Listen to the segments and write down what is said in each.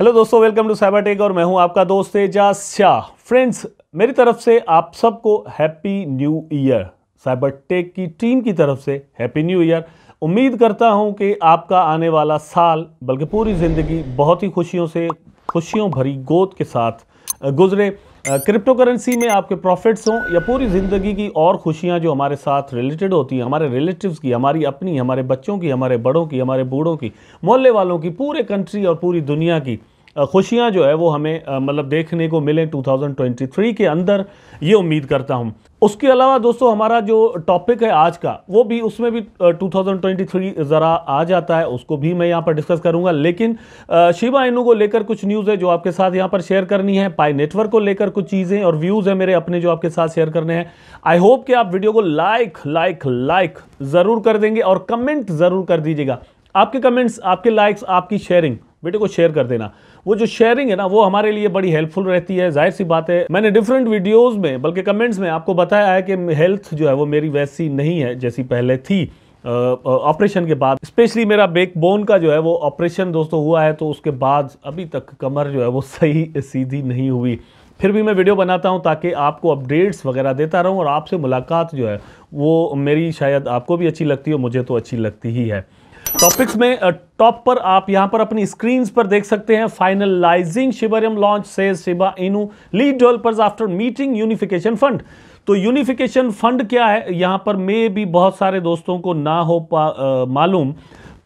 Hello दोस्तों, welcome to cyber tech और मैं हूं आपका दोस्त एजाज शाह। फ्रेंड्स, मेरी तरफ से आप सबको happy new year. Cyber Tech की टीम की तरफ से हैप्पी न्यू ईयर। उम्मीद करता हूं कि आपका आने वाला साल बल्कि पूरी ज़िंदगी बहुत ही खुशियों भरी गोद के साथ गुजरे। क्रिप्टो करेंसी में आपके प्रॉफिट्स हों या पूरी ज़िंदगी की और खुशियां जो हमारे साथ रिलेटेड होती हैं, हमारे रिलेटिव्स की, हमारी अपनी, हमारे बच्चों की, हमारे बड़ों की, हमारे बूढ़ों की, मोहल्ले वालों की, पूरे कंट्री और पूरी दुनिया की खुशियां जो है वो हमें मतलब देखने को मिले 2023 के अंदर, ये उम्मीद करता हूं। उसके अलावा दोस्तों, हमारा जो टॉपिक है आज का, वो भी उसमें भी 2023 ज़रा आ जाता है, उसको भी मैं यहाँ पर डिस्कस करूंगा। लेकिन शिबा इनू को लेकर कुछ न्यूज़ है जो आपके साथ यहाँ पर शेयर करनी है। पाई नेटवर्क को लेकर कुछ चीज़ें और व्यूज़ है मेरे अपने जो आपके साथ शेयर करने हैं। आई होप कि आप वीडियो को लाइक ज़रूर कर देंगे और कमेंट ज़रूर कर दीजिएगा। आपके कमेंट्स, आपके लाइक्स, आपकी शेयरिंग, वीडियो को शेयर कर देना। वो जो शेयरिंग है ना, वो हमारे लिए बड़ी हेल्पफुल रहती है। जाहिर सी बात है, मैंने डिफरेंट वीडियोस में बल्कि कमेंट्स में आपको बताया है कि हेल्थ जो है वो मेरी वैसी नहीं है जैसी पहले थी। ऑपरेशन के बाद स्पेशली मेरा बैकबोन का जो है वो ऑपरेशन दोस्तों हुआ है, तो उसके बाद अभी तक कमर जो है वो सही सीधी नहीं हुई। फिर भी मैं वीडियो बनाता हूं ताकि आपको अपडेट्स वगैरह देता रहूं और आपसे मुलाकात जो है वो मेरी शायद आपको भी अच्छी लगती हो, मुझे तो अच्छी लगती ही है। टॉपिक्स में टॉप पर आप यहां पर अपनी स्क्रीन्स पर देख सकते हैं, finalising Shibarium launch says Shiba Inu lead developers after meeting unification fund. तो यूनिफिकेशन फंड क्या है, यहां पर मे भी बहुत सारे दोस्तों को ना हो मालूम।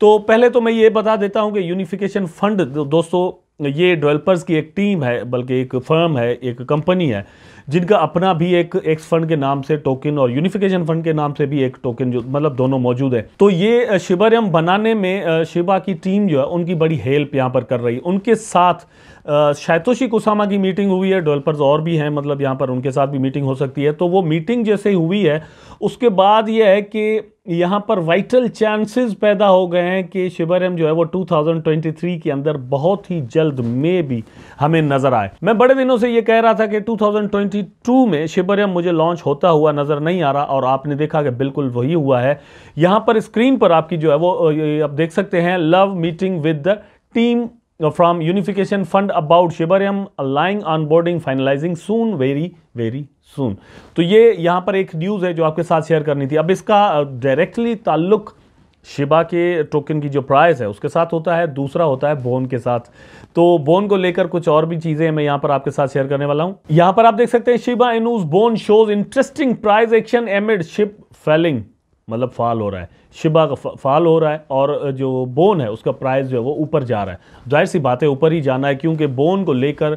तो पहले तो मैं ये बता देता हूं कि यूनिफिकेशन फंड दोस्तों ये डेवलपर्स की एक टीम है, बल्कि एक फर्म है, एक कंपनी है, जिनका अपना भी एक एक्स फंड के नाम से टोकन और यूनिफिकेशन फंड के नाम से भी एक टोकन जो मतलब दोनों मौजूद है। तो ये शिबरियम बनाने में शिबा की टीम जो है उनकी बड़ी हेल्प यहाँ पर कर रही है। उनके साथ शायतोशी कुसामा की मीटिंग हुई है, डेवलपर्स और भी हैं, मतलब यहाँ पर उनके साथ भी मीटिंग हो सकती है। तो वो मीटिंग जैसे ही हुई है, उसके बाद ये है कि यहाँ पर वाइटल चांसेस पैदा हो गए हैं कि शिबरियम जो है वो 2023 के अंदर बहुत ही जल्द में भी हमें नजर आए। मैं बड़े दिनों से ये कह रहा था कि 2022 में शिबरियम मुझे लॉन्च होता हुआ नजर नहीं आ रहा, और आपने देखा कि बिल्कुल वही हुआ है। यहाँ पर स्क्रीन पर आपकी जो है वो आप देख सकते हैं, love meeting with the team from unification fund about Shibarium aligning onboarding finalizing soon, very soon. तो ये यहाँ पर एक न्यूज़ है जो आपके साथ शेयर करनी थी। अब इसका डायरेक्टली ताल्लुक शिबा के टोकन की जो प्राइस है उसके साथ होता है, दूसरा होता है बोन के साथ। तो बोन को लेकर कुछ और भी चीजें मैं यहाँ पर आपके साथ शेयर करने वाला हूँ। यहाँ पर आप देख सकते हैं, Shiba Inu's bone shows interesting price action amid ship failing, मतलब फॉल हो रहा है, शिबा का फॉल हो रहा है और जो बोन है उसका प्राइस जो है वो ऊपर जा रहा है। जाहिर सी बात है ऊपर ही जाना है, क्योंकि बोन को लेकर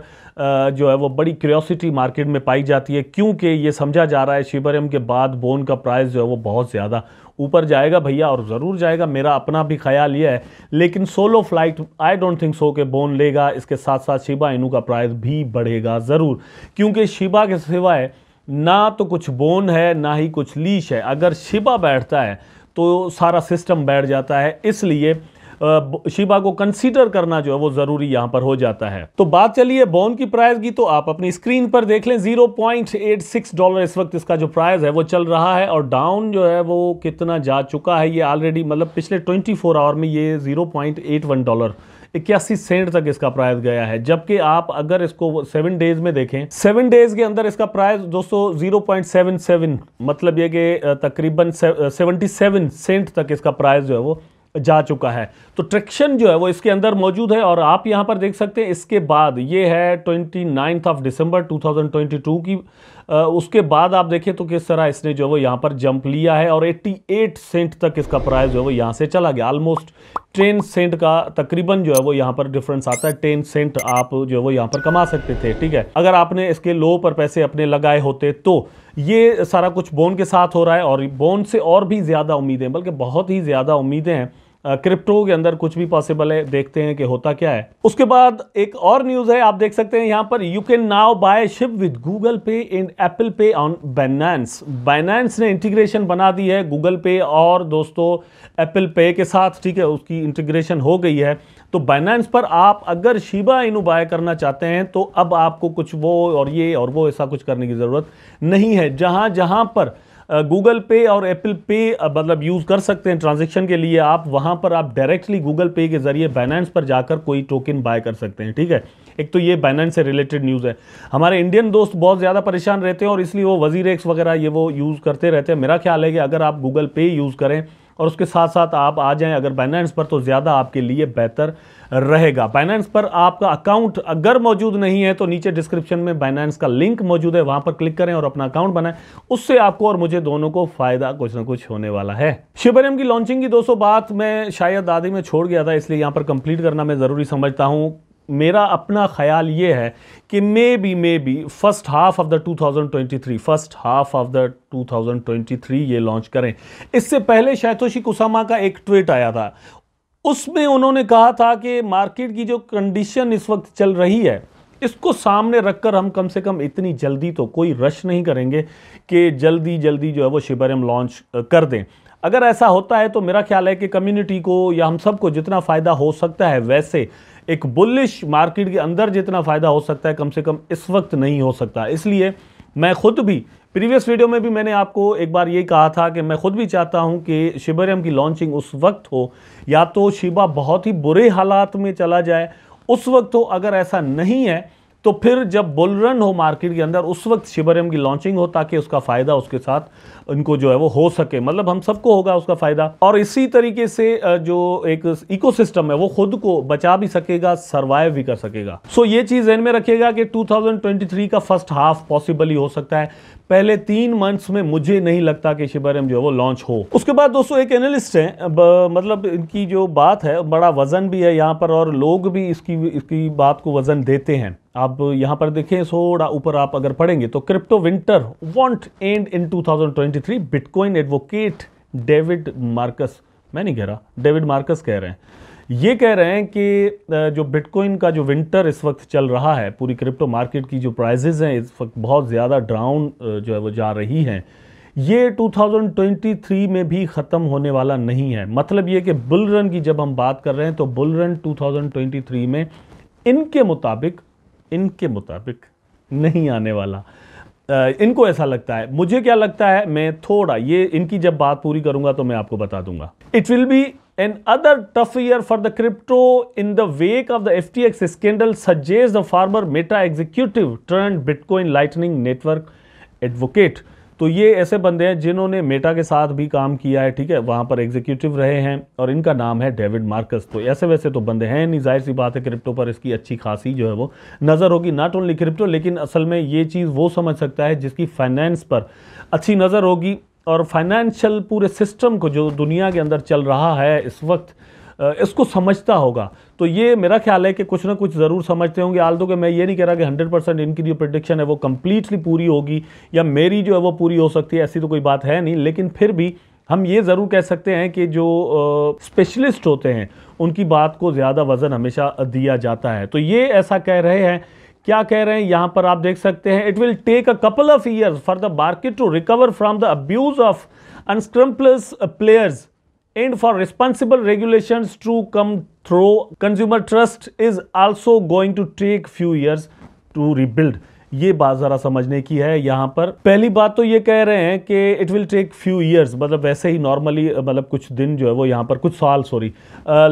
जो है वो बड़ी क्यूरियोसिटी मार्केट में पाई जाती है, क्योंकि ये समझा जा रहा है शिबरियम के बाद बोन का प्राइस जो है वो बहुत ज़्यादा ऊपर जाएगा भैया, और ज़रूर जाएगा। मेरा अपना भी ख्याल ये है, लेकिन solo flight I don't think so कि बोन लेगा। इसके साथ साथ शिबा इनू का प्राइस भी बढ़ेगा ज़रूर, क्योंकि शिबा के सिवाय ना तो कुछ बोन है ना ही कुछ लीश है। अगर शिबा बैठता है तो सारा सिस्टम बैठ जाता है, इसलिए शिबा को कंसीडर करना जो है वो जरूरी यहां पर हो जाता है। तो बात चलिए बोन की प्राइस की, तो आप अपनी स्क्रीन पर देख लें, $0.86 इस वक्त इसका जो प्राइस है वो चल रहा है, और डाउन जो है वो कितना जा चुका है ये ऑलरेडी, मतलब पिछले 24 आवर में ये $0.81 81 सेंट तक इसका प्राइस गया है। जबकि आप अगर इसको 7 डेज में देखें, 7 डेज के अंदर इसका प्राइस दोस्तों 0.77, मतलब ये कि तकरीबन 77 सेंट तक इसका प्राइस जो है वो जा चुका है। तो ट्रैक्शन जो है वो इसके अंदर मौजूद है, और आप यहां पर देख सकते हैं इसके बाद ये है 29 दिसंबर 2022 की। उसके बाद आप देखें तो किस तरह इसने जो है वो यहाँ पर जंप लिया है, और 88 सेंट तक इसका प्राइस जो है वो यहाँ से चला गया। ऑलमोस्ट 10 सेंट का तकरीबन जो है वो यहाँ पर डिफरेंस आता है। 10 सेंट आप जो है वो यहाँ पर कमा सकते थे, ठीक है, अगर आपने इसके लो पर पैसे अपने लगाए होते। तो ये सारा कुछ बोन के साथ हो रहा है, और बोन से और भी ज़्यादा उम्मीदें, बल्कि बहुत ही ज़्यादा उम्मीदें हैं। क्रिप्टो के अंदर कुछ भी पॉसिबल है, देखते हैं कि होता क्या है। उसके बाद एक और न्यूज़ है, आप देख सकते हैं यहाँ पर, you can now by ship with Google पे एंड एप्पल पे ऑन बाइनेंस। बाइनेंस ने इंटीग्रेशन बना दी है गूगल पे और दोस्तों एप्पल पे के साथ, ठीक है, उसकी इंटीग्रेशन हो गई है। तो बाइनेंस पर आप अगर शिबा इनू बाय करना चाहते हैं तो अब आपको कुछ वो और ये और वो ऐसा कुछ करने की ज़रूरत नहीं है। जहां जहां पर गूगल पे और एप्पल पे मतलब यूज़ कर सकते हैं ट्रांजैक्शन के लिए। आप वहाँ पर आप डायरेक्टली गूगल पे के जरिए बाइनेंस पर जाकर कोई टोकन बाय कर सकते हैं, ठीक है। एक तो ये बाइनेंस से रिलेटेड न्यूज़ है। हमारे इंडियन दोस्त बहुत ज़्यादा परेशान रहते हैं और इसलिए वो वजीरेक्स वगैरह ये वो यूज़ करते रहते हैं। मेरा ख्याल है कि अगर आप गूगल पे यूज़ करें और उसके साथ साथ आप आ जाएं अगर बाइनेंस पर, तो ज़्यादा आपके लिए बेहतर रहेगा। बाइनेंस पर आपका अकाउंट अगर मौजूद नहीं है तो नीचे डिस्क्रिप्शन में बाइनेंस का लिंक मौजूद है, वहां पर क्लिक करें और अपना अकाउंट बनाएं। उससे आपको और मुझे दोनों को फायदा कुछ ना कुछ होने वाला है। शिबरम की लॉन्चिंग की दोस्तों बात मैं शायद आधी में छोड़ गया था, इसलिए यहां पर कंप्लीट करना मैं ज़रूरी समझता हूं। मेरा अपना ख्याल ये है कि may be first half of the 2023 ये लॉन्च करें। इससे पहले शायतोशी कुसामा का एक ट्वीट आया था, उसमें उन्होंने कहा था कि मार्केट की जो कंडीशन इस वक्त चल रही है इसको सामने रखकर हम कम से कम इतनी जल्दी तो कोई रश नहीं करेंगे कि जल्दी जल्दी जो है वो शिबरम लॉन्च कर दें। अगर ऐसा होता है तो मेरा ख्याल है कि कम्युनिटी को या हम सबको जितना फ़ायदा हो सकता है, वैसे एक बुलिश मार्केट के अंदर जितना फ़ायदा हो सकता है, कम से कम इस वक्त नहीं हो सकता। इसलिए मैं खुद भी प्रीवियस वीडियो में भी मैंने आपको एक बार ये कहा था कि मैं खुद भी चाहता हूं कि शिबरम की लॉन्चिंग उस वक्त हो, या तो शिबा बहुत ही बुरे हालात में चला जाए उस वक्त हो, अगर ऐसा नहीं है तो फिर जब बुल रन हो मार्केट के अंदर उस वक्त शिबरम की लॉन्चिंग हो, ताकि उसका फायदा उसके साथ इनको जो है वो हो सके, मतलब हम सबको होगा उसका फायदा। और इसी तरीके से जो एक इकोसिस्टम है वो खुद को बचा भी सकेगा, सरवाइव भी कर सकेगा। सो ये चीज ध्यान में रखिएगा कि 2023 का फर्स्ट हाफ पॉसिबल ही हो सकता है। पहले 3 मंथ्स में मुझे नहीं लगता कि शिबरम जो है वो लॉन्च हो। उसके बाद दोस्तों एक एनालिस्ट है, मतलब इनकी जो बात है बड़ा वजन भी है यहाँ पर, और लोग भी इसकी बात को वजन देते हैं। आप यहाँ पर देखें, थोड़ा ऊपर आप अगर पढ़ेंगे तो crypto winter want and in 2023, bitcoin advocate David Marcus, मैं नहीं कह रहा, डेविड मार्कस कह रहे हैं। ये कह रहे हैं कि जो बिटकॉइन का जो विंटर इस वक्त चल रहा है, पूरी क्रिप्टो मार्केट की जो प्राइजेज हैं इस वक्त बहुत ज़्यादा डाउन जो है वो जा रही हैं, ये 2023 में भी ख़त्म होने वाला नहीं है। मतलब ये कि बुल रन की जब हम बात कर रहे हैं तो बुल रन 2023 में इनके मुताबिक नहीं आने वाला। इनको ऐसा लगता है। मुझे क्या लगता है, मैं थोड़ा ये इनकी जब बात पूरी करूंगा तो मैं आपको बता दूंगा। It will be another tough year for the crypto in the wake of the FTX scandal, suggest the former Meta executive turned bitcoin lightning network advocate. तो ये ऐसे बंदे हैं जिन्होंने मेटा के साथ भी काम किया है, ठीक है, वहां पर एग्जीक्यूटिव रहे हैं, और इनका नाम है डेविड मार्कस। तो ऐसे वैसे तो बंदे हैं नहीं, जाहिर सी बात है क्रिप्टो पर इसकी अच्छी खासी जो है वो नज़र होगी। नॉट ओनली क्रिप्टो, लेकिन असल में ये चीज़ वो समझ सकता है जिसकी फाइनेंस पर अच्छी नज़र होगी, और फाइनेंशियल पूरे सिस्टम को जो दुनिया के अंदर चल रहा है इस वक्त इसको समझता होगा। तो ये मेरा ख्याल है कि कुछ ना कुछ ज़रूर समझते होंगे। आल्दो कि मैं ये नहीं कह रहा कि 100% इनकी जो प्रेडिक्शन है वो कंप्लीटली पूरी होगी, या मेरी जो है वो पूरी हो सकती है, ऐसी तो कोई बात है नहीं। लेकिन फिर भी हम ये ज़रूर कह सकते हैं कि जो स्पेशलिस्ट होते हैं उनकी बात को ज़्यादा वज़न हमेशा दिया जाता है। तो ये ऐसा कह रहे हैं। क्या कह रहे हैं यहाँ पर आप देख सकते हैं, it will take a couple of years for the market to recover from the abuse of unscrupulous players and for responsible regulations to come through. Consumer trust is also going to take few years to rebuild. ये बात ज़रा समझने की है यहाँ पर। पहली बात तो ये कह रहे हैं कि it will take few years, मतलब वैसे ही नॉर्मली मतलब कुछ दिन जो है वो यहाँ पर कुछ साल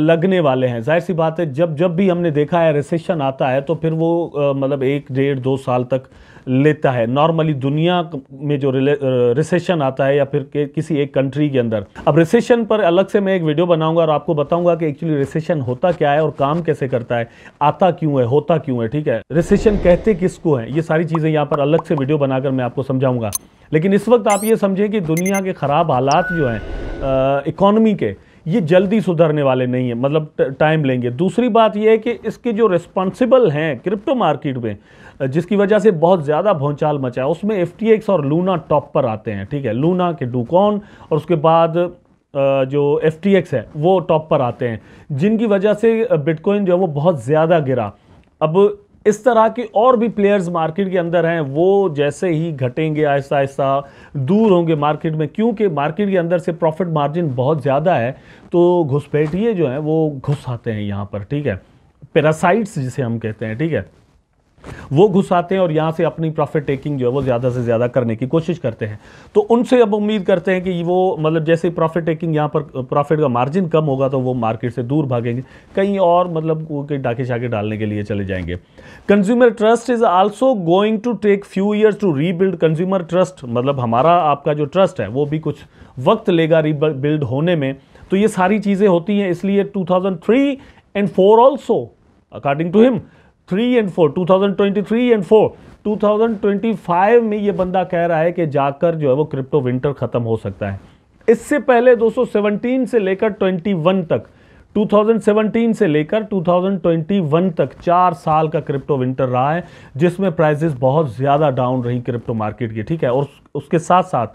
लगने वाले हैं। जाहिर सी बात है, जब भी हमने देखा है रिसेशन आता है तो फिर वो मतलब 1, 1.5, 2 साल तक लेता है नॉर्मली दुनिया में जो रिसेशन आता है, या फिर किसी एक कंट्री के अंदर। अब रिसेशन पर अलग से मैं एक वीडियो बनाऊंगा और आपको बताऊंगा कि एक्चुअली रिसेशन होता क्या है और काम कैसे करता है, आता क्यों है, होता क्यों है, ठीक है, रिसेशन कहते किसको है, ये सारी चीज़ें यहाँ पर अलग से वीडियो बनाकर मैं आपको समझाऊंगा। लेकिन इस वक्त आप ये समझें कि दुनिया के ख़राब हालात जो हैं इकॉनमी के, ये जल्दी सुधरने वाले नहीं है, मतलब टाइम लेंगे। दूसरी बात ये है कि इसके जो रिस्पॉन्सिबल हैं क्रिप्टो मार्केट में, जिसकी वजह से बहुत ज़्यादा भौचाल मचा है, उसमें FTX और लूना टॉप पर आते हैं, ठीक है, लूना के डूकॉन, और उसके बाद जो FTX है वो टॉप पर आते हैं, जिनकी वजह से बिटकॉइन जो है वो बहुत ज़्यादा गिरा। अब इस तरह के और भी प्लेयर्स मार्केट के अंदर हैं, वो जैसे ही घटेंगे आहिस्ता आहिस्ता दूर होंगे मार्केट में, क्योंकि मार्केट के अंदर से प्रॉफिट मार्जिन बहुत ज़्यादा है, तो घुसपैठिए जो हैं वो घुस आते हैं यहाँ पर, ठीक है, पैरासाइट्स जिसे हम कहते हैं, ठीक है। वो घुसाते हैं और यहाँ से अपनी प्रॉफिट टेकिंग जो है वो ज़्यादा से ज़्यादा करने की कोशिश करते हैं। तो उनसे अब उम्मीद करते हैं कि वो मतलब जैसे प्रॉफिट टेकिंग यहाँ पर प्रॉफिट का मार्जिन कम होगा तो वो मार्केट से दूर भागेंगे, कहीं और मतलब वो कहीं डाके शाके डालने के लिए चले जाएंगे। Consumer trust is also going to take few years to rebuild. Consumer trust मतलब हमारा आपका जो ट्रस्ट है वो भी कुछ वक्त लेगा रीबिल्ड होने में। तो ये सारी चीज़ें होती हैं, इसलिए 2003 and 4 also according to him 3 and 4 2023 and 4 2025 में ये बंदा कह रहा है कि जाकर जो है वो क्रिप्टो विंटर खत्म हो सकता है। इससे पहले 217 से लेकर 21 तक 2017 से लेकर 2021 तक 4 साल का क्रिप्टो विंटर रहा है, जिसमें प्राइसेस बहुत ज़्यादा डाउन रही क्रिप्टो मार्केट की, ठीक है। और उसके साथ साथ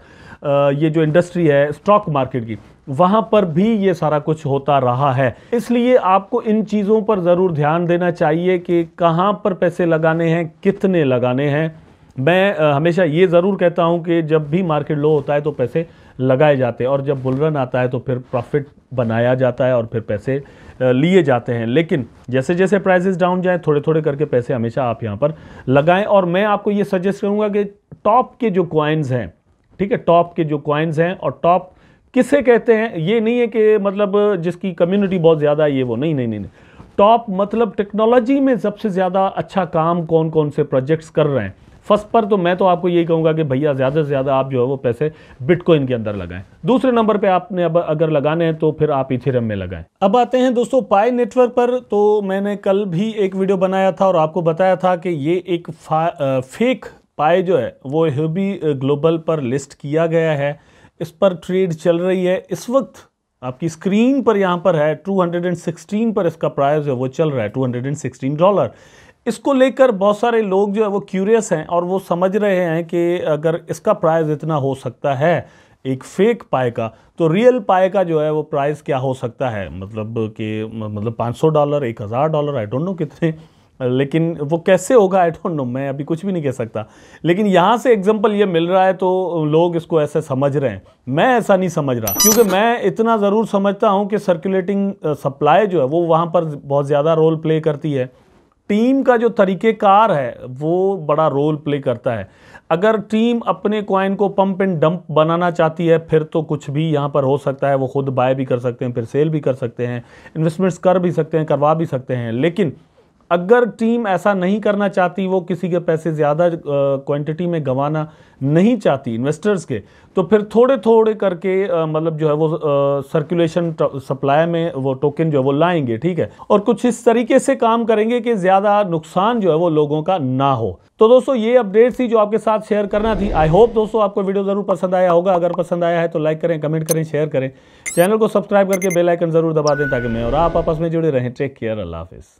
ये जो इंडस्ट्री है स्टॉक मार्केट की, वहाँ पर भी ये सारा कुछ होता रहा है। इसलिए आपको इन चीज़ों पर ज़रूर ध्यान देना चाहिए कि कहाँ पर पैसे लगाने हैं, कितने लगाने हैं। मैं हमेशा ये ज़रूर कहता हूँ कि जब भी मार्केट लो होता है तो पैसे लगाए जाते हैं और जब बुल रन आता है तो फिर प्रॉफिट बनाया जाता है और फिर पैसे लिए जाते हैं। लेकिन जैसे जैसे प्राइसेस डाउन जाएं थोड़े थोड़े करके पैसे हमेशा आप यहाँ पर लगाएं। और मैं आपको ये सजेस्ट करूँगा कि टॉप के जो कॉइन्स हैं, ठीक है, टॉप के जो कॉइन्स हैं, और टॉप किसे कहते हैं ये नहीं है कि मतलब जिसकी कम्युनिटी बहुत ज़्यादा है ये वो, नहीं नहीं नहीं, नहीं। टॉप मतलब टेक्नोलॉजी में सबसे ज़्यादा अच्छा काम कौन कौन से प्रोजेक्ट्स कर रहे हैं। फर्स्ट पर तो मैं तो आपको यही कहूँगा कि भैया ज़्यादा से ज़्यादा आप जो है वो पैसे बिटकॉइन के अंदर लगाएं। दूसरे नंबर पे आपने अब अगर लगाने हैं तो फिर आप इथेरियम में लगाएं। अब आते हैं दोस्तों पाई नेटवर्क पर। तो मैंने कल भी एक वीडियो बनाया था और आपको बताया था कि ये एक फेक पाई जो है वो हुबी ग्लोबल पर लिस्ट किया गया है, इस पर ट्रेड चल रही है। इस वक्त आपकी स्क्रीन पर यहाँ पर है 216 पर इसका प्राइस है वो चल रहा है $216। इसको लेकर बहुत सारे लोग जो है वो क्यूरियस हैं और वो समझ रहे हैं कि अगर इसका प्राइस इतना हो सकता है एक फेक पाई का, तो रियल पाई का जो है वो प्राइस क्या हो सकता है। मतलब कि मतलब $500, $1000, आई डोंट नो कितने, लेकिन वो कैसे होगा आई डोंट नो, मैं अभी कुछ भी नहीं कह सकता। लेकिन यहाँ से एग्जांपल ये मिल रहा है तो लोग इसको ऐसे समझ रहे हैं। मैं ऐसा नहीं समझ रहा, क्योंकि मैं इतना ज़रूर समझता हूँ कि सर्कुलेटिंग सप्लाई जो है वो वहाँ पर बहुत ज़्यादा रोल प्ले करती है। टीम का जो तरीक़ेकार है वो बड़ा रोल प्ले करता है। अगर टीम अपने कॉइन को पंप एंड डंप बनाना चाहती है फिर तो कुछ भी यहाँ पर हो सकता है। वो खुद बाय भी कर सकते हैं, फिर सेल भी कर सकते हैं, इन्वेस्टमेंट्स कर भी सकते हैं, करवा भी सकते हैं। लेकिन अगर टीम ऐसा नहीं करना चाहती, वो किसी के पैसे ज़्यादा क्वांटिटी में गंवाना नहीं चाहती इन्वेस्टर्स के, तो फिर थोड़े थोड़े करके मतलब जो है वो सर्कुलेशन सप्लाई में वो टोकन जो है वो लाएंगे, ठीक है। और कुछ इस तरीके से काम करेंगे कि ज़्यादा नुकसान जो है वो लोगों का ना हो। तो दोस्तों ये अपडेट थी जो आपके साथ शेयर करना थी। आई होप दोस्तों आपको वीडियो ज़रूर पसंद आया होगा। अगर पसंद आया है तो लाइक करें, कमेंट करें, शेयर करें, चैनल को सब्सक्राइब करके बेल आइकन ज़रूर दबा दें ताकि मैं और आप आपस में जुड़े रहें। टेक केयर, अल्लाह हाफिज़।